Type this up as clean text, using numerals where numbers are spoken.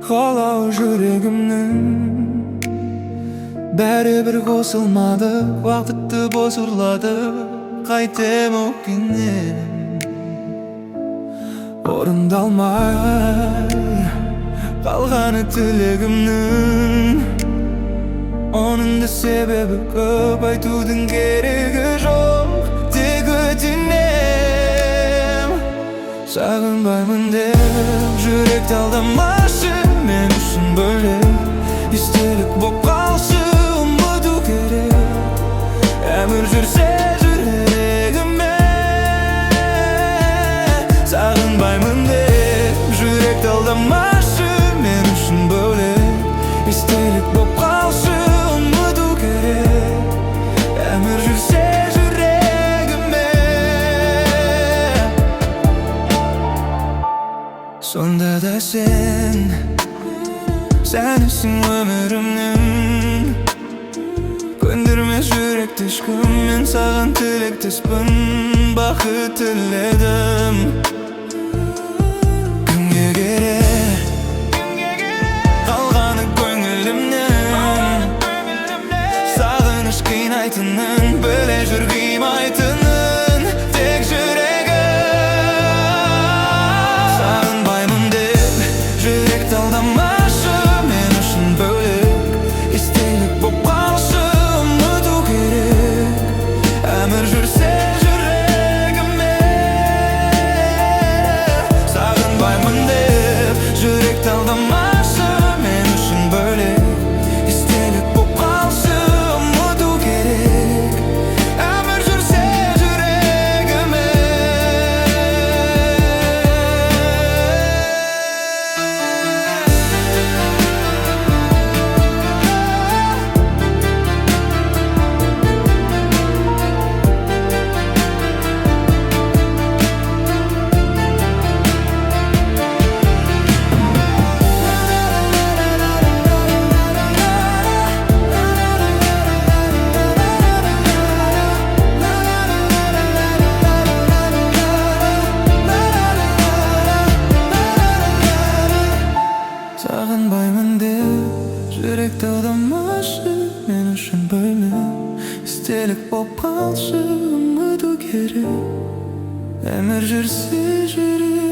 Қалау жүрегімнің бәрібір қосылмады, уақытты бос ұрлады. Қайтем өкінем орындалмай қалғаны тілегімнің. Оның да себебі көп, айтудың керегі жоқ. Тек өтінем сағынбаймын деп жүректі алдамашы. Мен үшін бөлек естелік боп қалшы. Ұмыту керек әмір жүрсе жүрегіме. Сағынбаймын деп жүректі алдамашы. Мен үшін бөлек естелік боп қалшы. Ұмыту керек әмір жүрсе жүрегіме. Сонда да сәнісің өмірімнің. Көндірме жүректі ешкім, мен саған тілектеспін. Бақыт тіледім кімге керек қалғаны көңілімнен. Сағыныш қинайтынын біле жүр, қимайтынын тек жүрегім. Сағынбаймын деп жүректі алдамашы. Мен үшін бөлек естелік боп қалшы. Ұмыту керек әмір жүрсе жүрегіме. Сағынбаймын деп жүректі алдамашы. Мен үшін бөлек естелік боп қалшы. Ұмыту керек әмір жүрсе жүрегіме. Сағынбаймын деп жүректі алдамашы. Мен үшін бөлек естелік боп қалшы. Ұмыту керек әмір жүрсе жүрегіме.